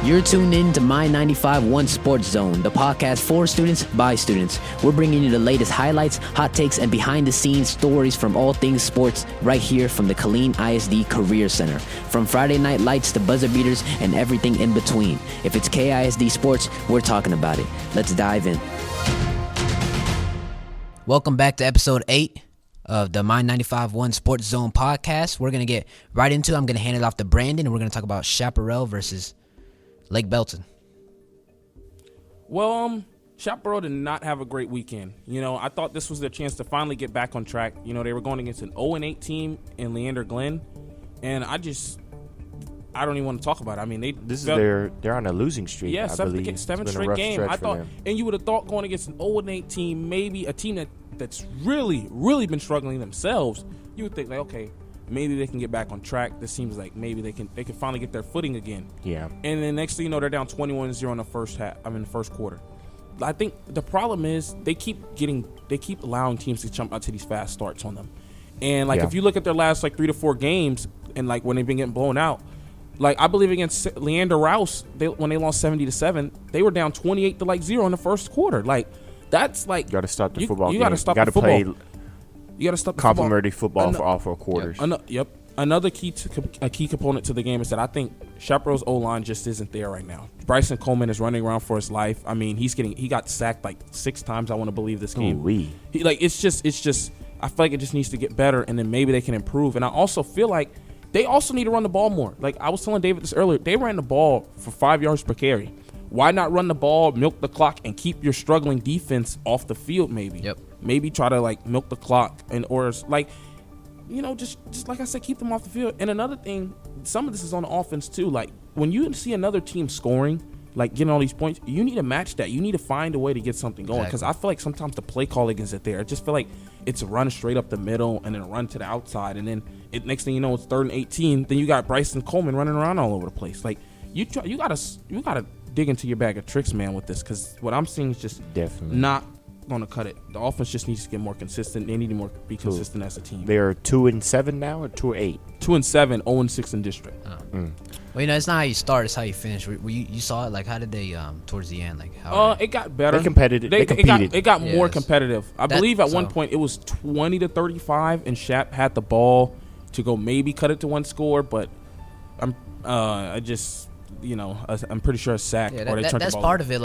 You're tuned in to My 95.1 Sports Zone, the podcast for students by students. We're bringing you the latest highlights, hot takes, and behind-the-scenes stories from all things sports right here from the KISD Career Center. From Friday Night Lights to buzzer beaters and everything in between. If it's KISD Sports, we're talking about it. Let's dive in. Welcome back to episode 8 of the My 95.1 Sports Zone podcast. We're going to get right into it. I'm going to hand it off to Brandon, and we're going to talk about Chaparral versus Lake Belton. Well, Chaparral did not have a great weekend. You know, I thought this was their chance to finally get back on track. You know, they were going against an 0-8 team in Leander Glen, and I don't even want to talk about it. I mean, they're on a losing streak. Yeah, seven straight game. I thought, and you would have thought going against an 0-8 team, maybe a team that's really, really been struggling themselves. You would think like, okay, maybe they can get back on track. This seems like maybe they can finally get their footing again. Yeah. And then next thing you know, they're down 21-0 in the first quarter. I think the problem is they keep allowing teams to jump out to these fast starts on them. And if you look at their last 3 to 4 games and when they've been getting blown out, I believe against Leander Rouse, when they lost 70-7, they were down 28-0 in the first quarter. That's you got to stop the football. You got to stop the football. You got to stop the complimentary football for all 4 quarters. Yep. Another key component to the game is that I think Chaparral's O-line just isn't there right now. Bryson Coleman is running around for his life. I mean, he got sacked 6 times. I want to believe this game. It's just. I feel like it just needs to get better, and then maybe they can improve. And I also feel like they also need to run the ball more. I was telling David this earlier, they ran the ball for 5 yards per carry. Why not run the ball, milk the clock, and keep your struggling defense off the field? Maybe. Yep. Maybe try to milk the clock just like I said, keep them off the field. And another thing, some of this is on the offense too. When you see another team scoring, getting all these points, you need to match that. You need to find a way to get something going. Because I feel like sometimes the play calling isn't there. I just feel like it's a run straight up the middle and then a run to the outside, and then next thing you know, it's 3rd and 18. Then you got Bryson Coleman running around all over the place. You gotta dig into your bag of tricks, man, with this, because what I'm seeing is just definitely not going to cut it. The offense just needs to get more consistent. They need to be consistent as a team. They are 2-7 now, or 2-8? 2-7, 0-6 in district. Well, it's not how you start; it's how you finish. You saw it. How did they towards the end? It got better. They competed. It got more competitive. I believe at one point it was 20-35, and Shap had the ball to go maybe cut it to 1 score, but I'm pretty sure a sack. Yeah, or they turned that's the ball part of it.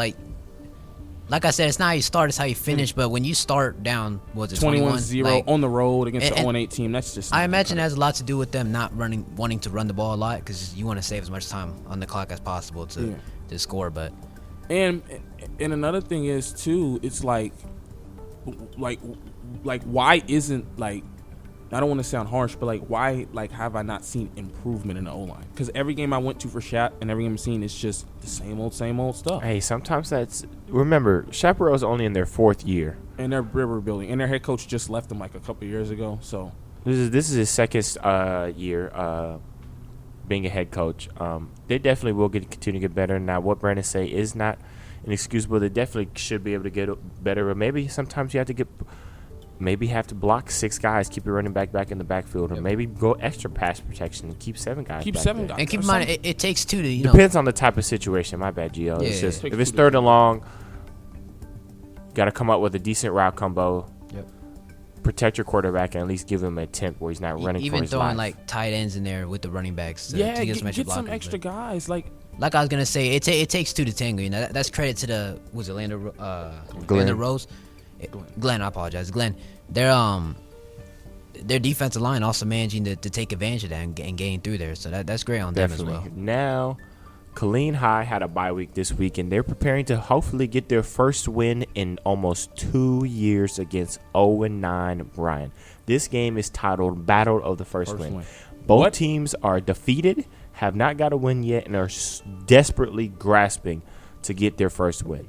Like I said, it's not how you start, it's how you finish. But when you start down, 21-0 on the road against an 0-8 team, that's just. I imagine it has a lot to do with them not wanting to run the ball a lot, because you want to save as much time on the clock as possible to score. But and another thing is too, it's why isn't I don't want to sound harsh, but why have I not seen improvement in the O-line? Because every game I went to for Shap and every game I'm seeing is just the same old stuff. Hey, sometimes remember, Chaparral's only in their 4th year. And they're rebuilding. And their head coach just left them a couple years ago. So this is his 2nd year being a head coach. They definitely will continue to get better. Now, what Brandon say is not inexcusable. They definitely should be able to get better. But maybe sometimes you have to have to block 6 guys, keep your running back in the backfield, or maybe go extra pass protection and keep 7 guys. And keep in mind, it takes 2 to depends on the type of situation. My bad, Gio. Yeah, it's just if it's 3rd and long, got to come up with a decent route combo. Yep. Protect your quarterback and at least give him an attempt where he's not running for his life. Even throwing tight ends in there with the running backs. To get some extra guys. Like I was gonna say, it takes 2 to tango. That's credit to the Lander Rose. Glenn, I apologize. Glenn, their defensive line also managing to take advantage of that and gain through there. So that's great on them as well. Now, Killeen High had a bye week this week, and they're preparing to hopefully get their first win in almost 2 years against 0-9 Bryan. This game is titled Battle of the First Win. Both teams are defeated, have not got a win yet, and are desperately grasping to get their first win.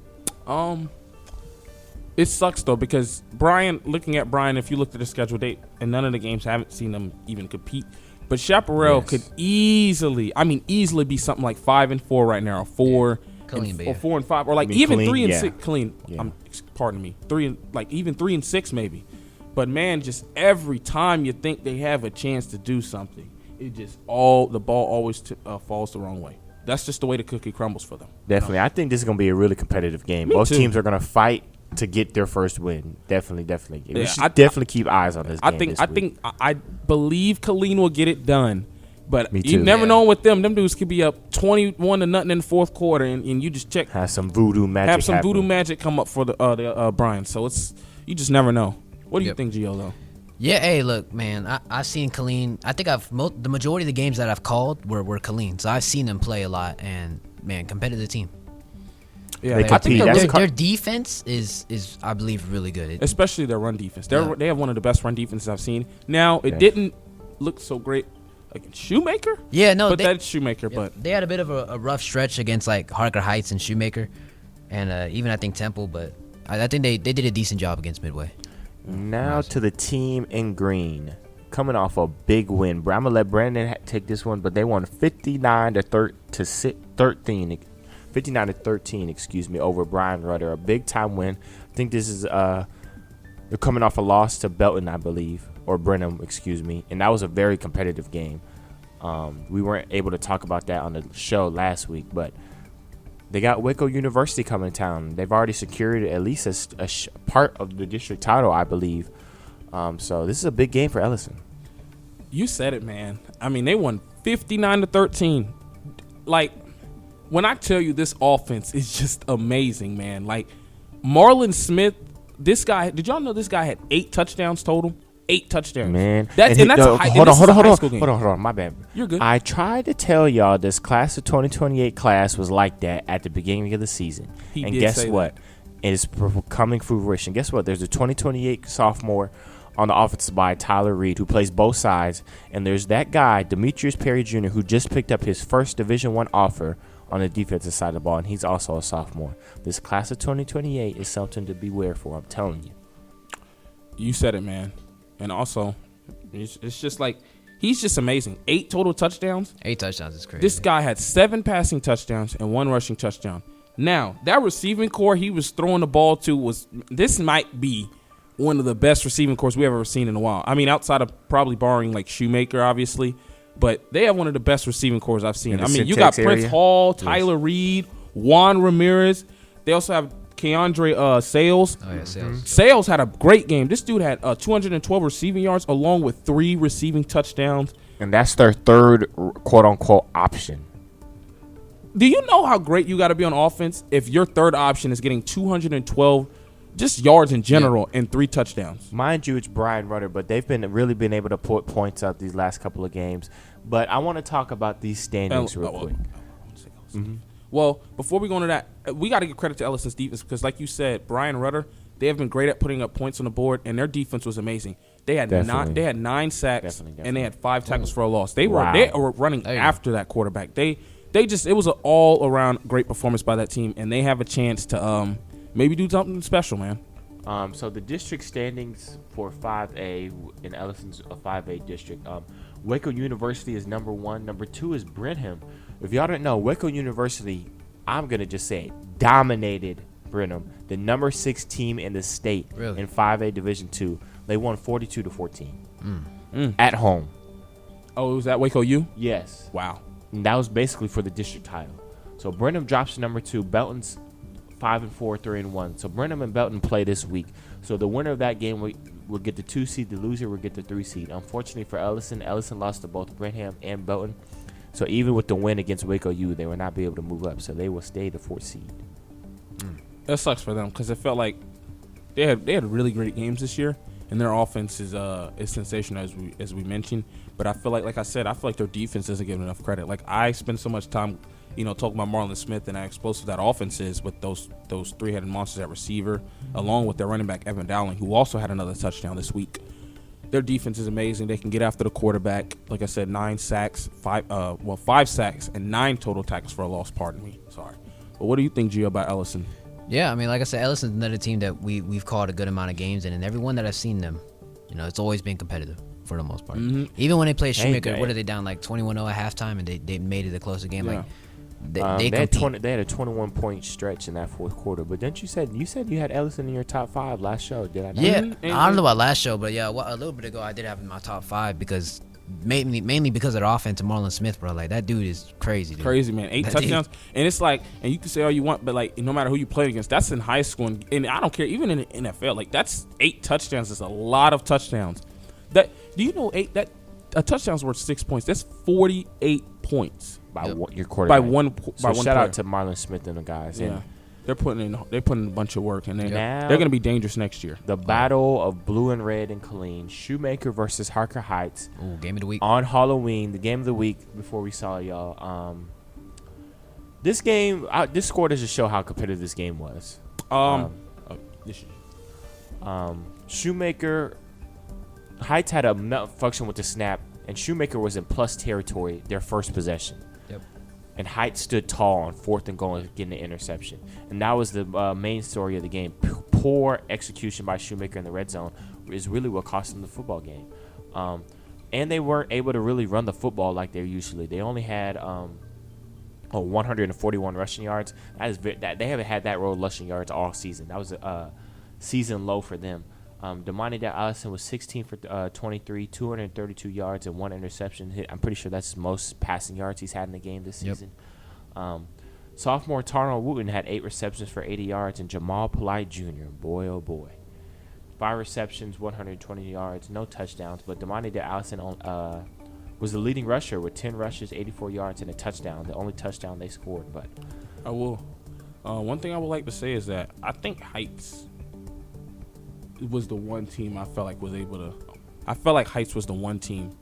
It sucks, though, because looking at Bryan, if you looked at the schedule date, and none of the games, I haven't seen them even compete. But Chaparral could easily be something like 5-4 right now, or 4 Killeen, or 4-5, or even Killeen, 3-6. Killeen, pardon me, 3-6 maybe. But man, just every time you think they have a chance to do something, the ball always falls the wrong way. that's just the way the cookie crumbles for them. Definitely. I think this is going to be a really competitive game. Me Both too. teams are going to fight to get their first win. Definitely. Yeah, We should definitely keep eyes on this game I believe Colleen will get it done. But Me you too. never know with them. Them dudes could be up 21-0 in the fourth quarter, and you just check. Have some voodoo magic Have some voodoo happen. magic come up for the Brian. So you just never know. What do you Yep. think, Gio, though? Yeah, hey, look, man, I've seen Colleen. I think the majority of the games that I've called were Colleen, so I've seen them play a lot, and man, competitive team. Yeah, They I think compete. they're That's really, Their defense is I believe really good. especially their run defense. Yeah. They have one of the best run defenses I've seen. Now it Yeah. didn't look so great against Shoemaker. Yeah, no, but that's Shoemaker. yeah, But they had a bit of a rough stretch against like Harker Heights and Shoemaker, and even I think Temple, but I think they did a decent job against Midway. Now to the team in green. Coming off a big win. I'm going to let Brandon take this one, but they won 59-13, excuse me, over Brian Rudder. A big time win. I think this is they're coming off a loss to Belton, I believe, or Brenham, excuse me, and that was a very competitive game. We weren't able to talk about that on the show last week, but they got Waco University coming to town. They've already secured at least a part of the district title, I believe. So this is a big game for Ellison. you said it, man. I mean, they won 59-13. Like, when I tell you this offense is just amazing, man. Like, Marlon Smith, this guy, did y'all know this guy had 8 touchdowns total? 8 touchdowns. Man. That's a high, hold game. on, my bad. You're good. I tried to tell y'all this class of 2028 class was like that at the beginning of the season. He and did guess say what? It is coming fruition. Guess what? There's a 2028 sophomore on the offensive side, Tyler Reed, who plays both sides. And there's that guy, Demetrius Perry Jr., who just picked up his first Division I offer on the defensive side of the ball, and he's also a sophomore. This class of 2028 is something to beware for, I'm telling you. You said it, man. And also, it's just like, he's just amazing. 8 total touchdowns. 8 touchdowns is crazy. This guy had 7 passing touchdowns and 1 rushing touchdown. Now, that receiving core he was throwing the ball to this might be one of the best receiving cores we've ever seen in a while. I mean, outside of probably barring like Shoemaker, obviously, but they have one of the best receiving cores I've seen. I mean, you got Prince Hall, Tyler Reed, Juan Ramirez. They also have Keandre Sales. Oh yeah, Sales. Sales had a great game. This dude had 212 receiving yards along with 3 receiving touchdowns. And that's their third quote-unquote option. Do you know how great you got to be on offense if your third option is getting 212 just yards in general and 3 touchdowns? Mind you, it's Brian Rudder, but they've really been able to put points up these last couple of games. But I want to talk about these standings real quick. Well, before we go into that, we got to give credit to Ellison's defense because, like you said, Brian Rudder, they have been great at putting up points on the board, and their defense was amazing. They had 9 sacks and they had 5 tackles for a loss. They were running after that quarterback. It was an all around great performance by that team, and they have a chance to maybe do something special, man. So the district standings for 5A in Ellison's 5A district. Waco University is number 1. Number 2 is Brenham. If y'all don't know, Waco University, I'm going to just say it, dominated Brenham, the number 6 team in the state in 5A Division 2. They won 42-14 at home. Oh, it was at Waco U? Yes. Wow. And that was basically for the district title. So Brenham drops to number 2. Belton's 5-4, 3-1. So Brenham and Belton play this week. So the winner of that game will get the 2 seed. The loser will get the 3 seed. Unfortunately for Ellison lost to both Brenham and Belton. So even with the win against Waco U, they will not be able to move up. So they will stay the 4th seed. That sucks for them because it felt like they had really great games this year, and their offense is sensational as we mentioned. But I feel like I said, their defense isn't given enough credit. Like, I spend so much time, talking about Marlon Smith and how explosive that offense is with those 3-headed monsters at receiver, along with their running back Evan Dowling, who also had another touchdown this week. Their defense is amazing. They can get after the quarterback. Like I said, 5 sacks and 9 total tackles for a loss. Pardon me. Sorry. But what do you think, Gio, about Ellison? Yeah, I mean, like I said, Ellison's another team that we've called a good amount of games, and in every one that I've seen them, it's always been competitive for the most part. Mm-hmm. Even when they played Shoemaker, what are they down like 21-0 at halftime, and they made it a closer game. Yeah. Like they had a 21-point stretch in that 4th quarter. But then you said you had Ellison in your top 5 last show. Did I not? Yeah, I don't know about last show, but yeah, a little bit ago I did have in my top 5 because mainly because of the offense of Marlon Smith, bro. Like, that dude is crazy, dude. Crazy, man. 8 touchdowns. And it's like, and you can say all you want, but like, no matter who you play against, that's in high school. And I don't care, even in the NFL, like, that's 8 touchdowns. Is a lot of touchdowns. Do you know a touchdown's worth 6 points? That's 48 points by your quarterback. By one shout player. out to Marlon Smith and the guys. Yeah. And they're putting in a bunch of work, and they're going to be dangerous next year. The battle of blue and red in Killeen, Shoemaker versus Harker Heights. Ooh, game of the week. On Halloween, the game of the week before we saw y'all. This game, this score doesn't show how competitive this game was. Shoemaker, Heights had a malfunction with the snap, and Shoemaker was in plus territory their first possession. Yep. And Heights stood tall on 4th and goal, getting the interception. And that was the main story of the game. Poor execution by Shoemaker in the red zone is really what cost them the football game. And they weren't able to really run the football like they usually. They only had 141 rushing yards. That they haven't had that road rushing yards all season. That was a season low for them. Damani Allison was 16 for 23, 232 yards and 1 interception. I'm pretty sure that's his most passing yards he's had in the game this season. Sophomore Tarnell Wooten had 8 receptions for 80 yards, and Jamal Polite Jr., boy, oh boy, 5 receptions, 120 yards, no touchdowns. But Damani Allison was the leading rusher with 10 rushes, 84 yards, and a touchdown, the only touchdown they scored. But I will. One thing I would like to say is that I think Heights was the one team I felt like was able to. I felt like Heights was the one team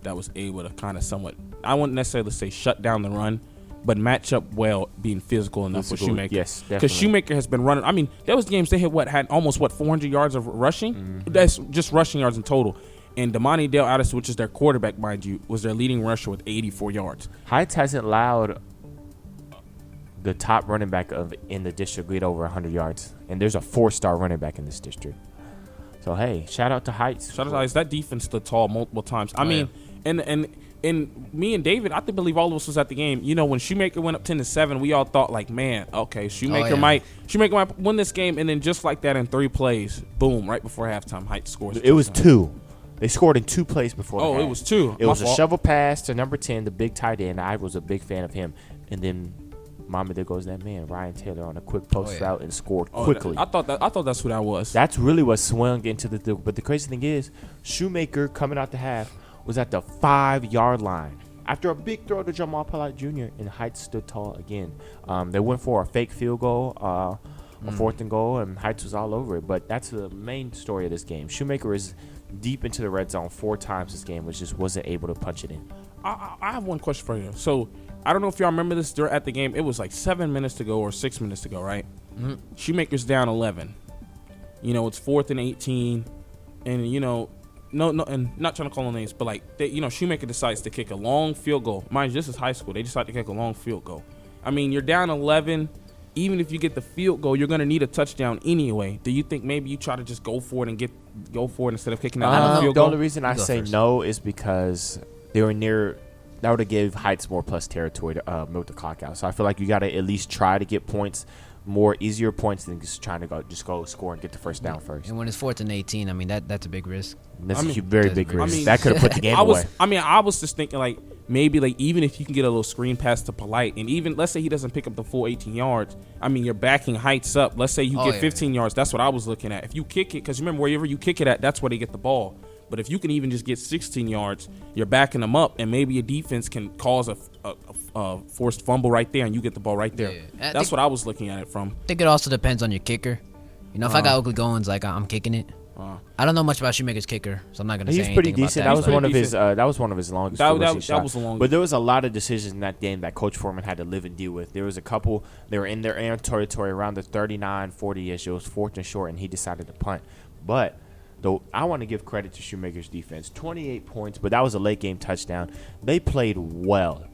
that was able to kind of somewhat. I wouldn't necessarily say shut down the run, but match up well, being physical enough with Shoemaker. Yes, definitely. Because Shoemaker has been running. I mean, there was games they had almost 400 yards of rushing. Mm-hmm. That's just rushing yards in total. And Damani Dale Addison, which is their quarterback, mind you, was their leading rusher with 84 yards. Heights hasn't allowed the top running back in the district get over 100 yards, and there's a 4-star running back in this district. So, hey, shout out to Heights. Shout out to Heights. That defense stood tall multiple times. I mean, and me and David, I believe all of us was at the game. You know, when Shoemaker went up 10-7, we all thought like, man, okay, Shoemaker might win this game. And then just like that in 3 plays, boom, right before halftime, Heights scores. It was 2. They scored in 2 plays before. Oh, it was 2. It was a shovel pass to number 10, the big tight end. I was a big fan of him. And then, mama, there goes that man, Ryan Taylor, on a quick post route and scored quickly. I thought that's who that was. That's really what swung into the. But the crazy thing is, Shoemaker coming out the half was at the 5-yard line after a big throw to Jamal Polite Jr. and Heights stood tall again. They went for a fake field goal, a 4th and goal, and Heights was all over it. But that's the main story of this game. Shoemaker is deep into the red zone 4 times this game, which just wasn't able to punch it in. I have one question for you. So I don't know if y'all remember this at the game. It was like 7 minutes to go or 6 minutes to go, right? Mm-hmm. Shoemaker's down 11. You know, it's 4th and 18, and you know, no, and not trying to call on names, but like Shoemaker decides to kick a long field goal. Mind you, this is high school. They decide to kick a long field goal. I mean, you're down 11. Even if you get the field goal, you're going to need a touchdown anyway. Do you think maybe you try to just go for it instead of kicking that field goal? The only reason I say no is because they were near. That would have gave Heights more plus territory to milk the clock out. So I feel like you got to at least try to get points, easier points than just trying to go score and get the first down first. And when it's 4th and 18, I mean that's a big risk. That's a very big risk. That could have put the game away. I was just thinking like maybe like even if you can get a little screen pass to Polite, and even let's say he doesn't pick up the full 18 yards. I mean, you're backing Heights up. Let's say you get 15 yards. That's what I was looking at. If you kick it, because remember wherever you kick it at, that's where they get the ball. But if you can even just get 16 yards, you're backing them up, and maybe your defense can cause a forced fumble right there, and you get the ball right there. Yeah. That's what I was looking at it from. I think it also depends on your kicker. You know, if I got Oakley Goins, like I'm kicking it. I don't know much about Shoemaker's kicker, so I'm not gonna say anything pretty decent. About that. That was one of his longest. That was the longest. But there was a lot of decisions in that game that Coach Foreman had to live and deal with. There was a couple. They were in their own territory around the 39, 40-ish. It was 4th and short, and he decided to punt. But though I want to give credit to Shoemaker's defense. 28 points, but that was a late game touchdown. They played well.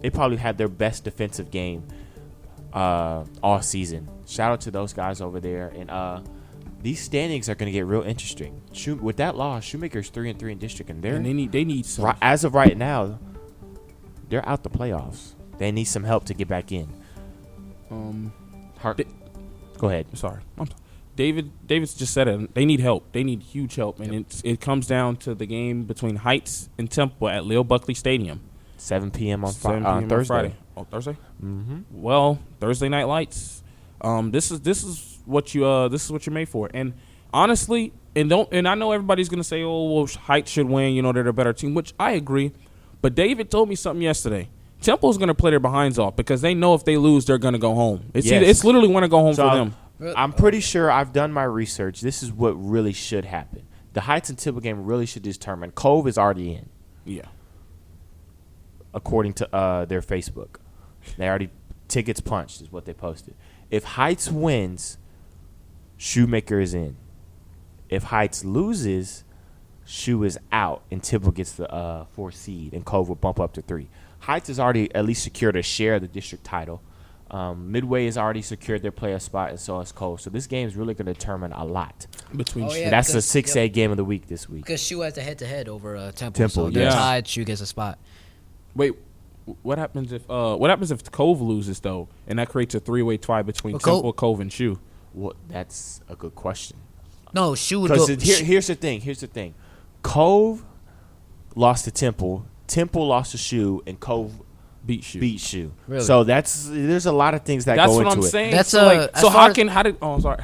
They probably had their best defensive game all season. Shout out to those guys over there. And these standings are going to get real interesting. With that loss, Shoemaker's 3-3 in district, and they need some. As of right now, they're out the playoffs. They need some help to get back in. Go ahead. Sorry. David's just said it. They need help. They need huge help, and it comes down to the game between Heights and Temple at Leo Buckley Stadium. 7 p.m. on 7 p.m. Thursday. On Friday. Oh, Thursday. Mm-hmm. Well, Thursday Night Lights. This is what you're made for. And honestly, and I know everybody's gonna say, oh, well, Heights should win. You know, they're the better team, which I agree. But David told me something yesterday. Temple's gonna play their behinds off because they know if they lose, they're gonna go home. It's literally want to go home for them. I'm pretty sure I've done my research. This is what really should happen. The Heights and Temple game really should determine. Cove is already in. Yeah. According to their Facebook. They already tickets punched is what they posted. If Heights wins, Shoemaker is in. If Heights loses, Shoe is out and Temple gets the 4th seed and Cove will bump up to 3. Heights has already at least secured a share of the district title. Midway has already secured their playoff spot, and so has Cove. So this game is really going to determine a lot. That's the 6A game of the week this week. Because Shoe has a head-to-head over Temple. So they're yeah. tied. Shoe gets a spot. Wait, what happens if Cove loses though, and that creates a 3-way tie between Temple, Cove, and Shoe? Well, that's a good question. No, Shoe would go. Here's the thing. Cove lost to Temple. Temple lost to Shoe, and Cove beat Shoe. Really? So there's a lot of things that go into it. That's what I'm saying. That's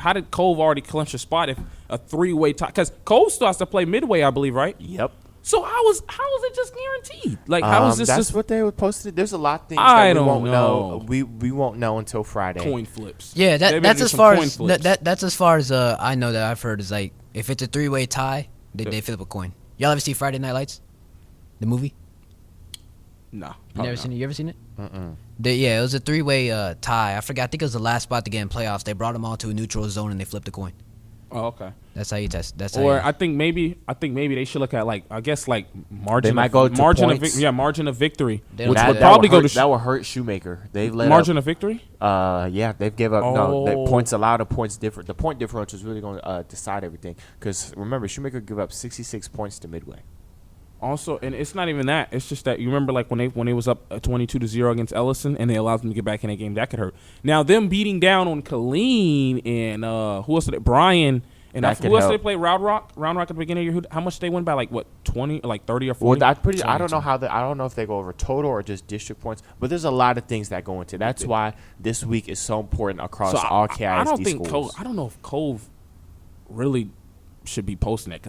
how did Cove already clinch a spot if a 3-way tie? Because Cove still has to play Midway, I believe, right? Yep. So how is it just guaranteed? Like how is this? That's what they would posted. There's a lot of things that we won't know. We won't know until Friday. Coin flips. Yeah, that's as far as that's as far as I know that I've heard is like if it's a 3-way tie, they flip a coin. Y'all ever see Friday Night Lights, the movie? No, you never seen it. You ever seen it? Yeah, it was a 3-way tie. I forgot. I think it was the last spot to get in playoffs. They brought them all to a neutral zone and they flipped a coin. Oh, okay. That's how you test. I think maybe they should look at margin. They might go to margin points. margin of victory, Which would that probably go hurt, to that will hurt Shoemaker. They've let margin up, of victory. Yeah, they've give up. No, points allowed and points different. The point differential is really going to decide everything. Because remember, Shoemaker give up 66 points to Midway. Also, and it's not even that. It's just that you remember when they was up 22-0 against Ellison, and they allowed them to get back in that game. That could hurt. Now them beating down on Killeen and who else did it? Brian. And who else did they play? Round Rock at the beginning of your. How much they win by? 20, 30 or 40? Well, I don't know I don't know if they go over total or just district points. But there's a lot of things that go into. That's why this week is so important across all KISD schools. I don't know if Cove really should be posting that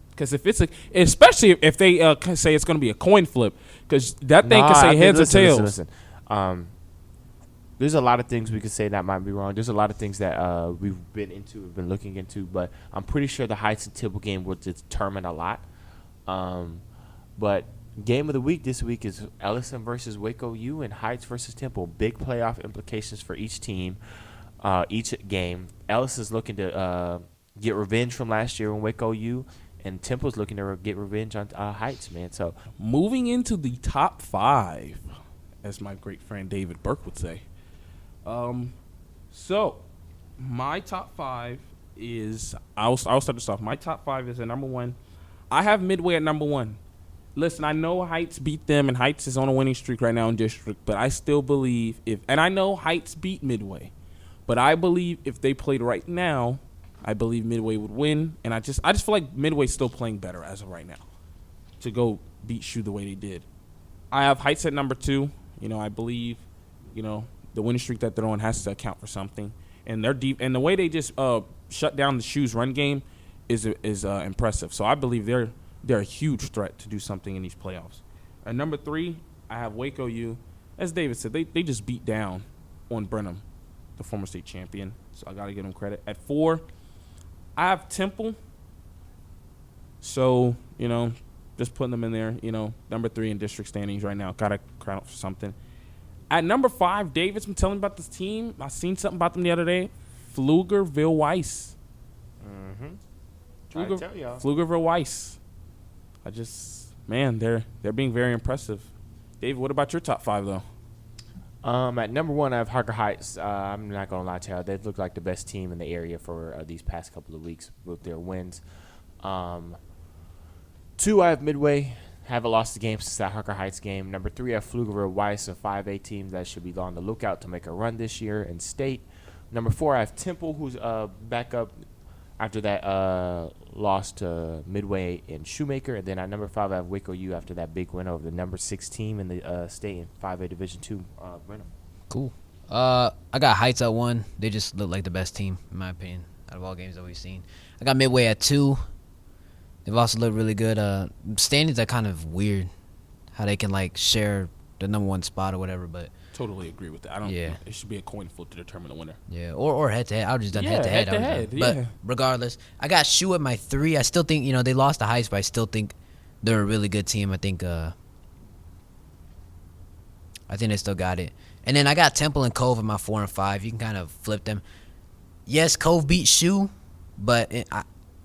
because if it's especially if they say it's going to be a coin flip, because that thing can say heads or tails. Listen. There's a lot of things we could say that might be wrong. There's a lot of things that we've been looking into, but I'm pretty sure the Heights and Temple game will determine a lot. But game of the week this week is Ellison versus Waco U and Heights versus Temple. Big playoff implications for each team, each game. Ellison's looking to get revenge from last year in Waco U, and Temple's looking to get revenge on Heights, man. So moving into the top 5, as my great friend David Burke would say. So my top 5 is I'll start this off. My top 5 is at number 1. I have Midway at number 1. Listen, I know Heights beat them, and Heights is on a winning streak right now in district, but I still believe and I know Heights beat Midway, but I believe if they played right now, I believe Midway would win, and I just feel like Midway's still playing better as of right now to go beat Shoe the way they did. I have Heights at number 2. I believe, the winning streak that they're on has to account for something, and they're deep. And the way they just shut down the Shoe's run game is impressive. So I believe they're a huge threat to do something in these playoffs. At number 3, I have Waco U. As David said, they just beat down on Brenham, the former state champion. So I got to give them credit. At 4, I have Temple. So just putting them in there. Number 3 in district standings right now. Got to crown up for something. At number 5, David's been telling me about this team. I seen something about them the other day. Pflugerville Weiss. Trying to tell y'all. Pflugerville Weiss. They're being very impressive. David, what about your top 5 though? At number 1, I have Harker Heights. I'm not gonna lie to you, they've looked like the best team in the area for these past couple of weeks with their wins. 2, I have Midway. Haven't lost the game since that Harker Heights game. Number 3, I have Pflugerville Weiss, a 5A team that should be on the lookout to make a run this year in state. Number 4, I have Temple, who's back up After that, lost to Midway and Shoemaker, and then at number 5 I have Waco U after that big win over the number 6 team in the state in 5A Division II. Brenham. Cool. I got Heights at 1. They just look like the best team, in my opinion, out of all games that we've seen. I got Midway at 2. They've also looked really good. Standings are kind of weird, how they can like share the number 1 spot or whatever, but Totally agree with that. I don't. Yeah. It should be a coin flip to determine the winner. yeah, or head to head. I would just done Yeah, head to head. head-to-head, But yeah. regardless, I got Shoe at my 3. I still think they lost to Heights, but I still think they're a really good team. I think they still got it. And then I got Temple and Cove at my 4 and 5. You can kind of flip them. Yes, Cove beat Shoe, but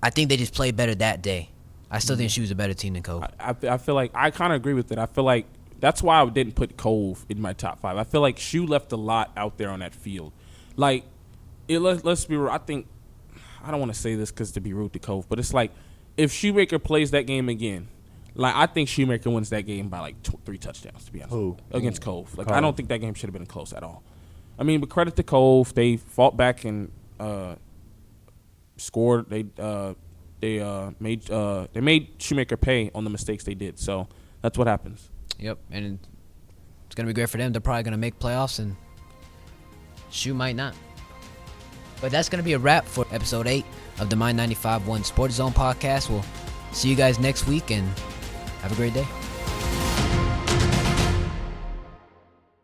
I think they just played better that day. I still think Shoe's a better team than Cove. I feel like I kind of agree with it. I feel like that's why I didn't put Cove in my top 5. I feel like Shoe left a lot out there on that field. Like, let's be real. I think I don't want to say this because to be rude to Cove, but it's like if Shoemaker plays that game again, like I think Shoemaker wins that game by like 3 touchdowns. To be honest, against Cove. Like I don't think that game should have been close at all. I mean, but credit to Cove, they fought back and scored. They made Shoemaker pay on the mistakes they did. So that's what happens. Yep, and it's going to be great for them. They're probably going to make playoffs, and Shoe might not. But that's going to be a wrap for episode 8 of the My 95.1 Sports Zone podcast. We'll see you guys next week, and have a great day.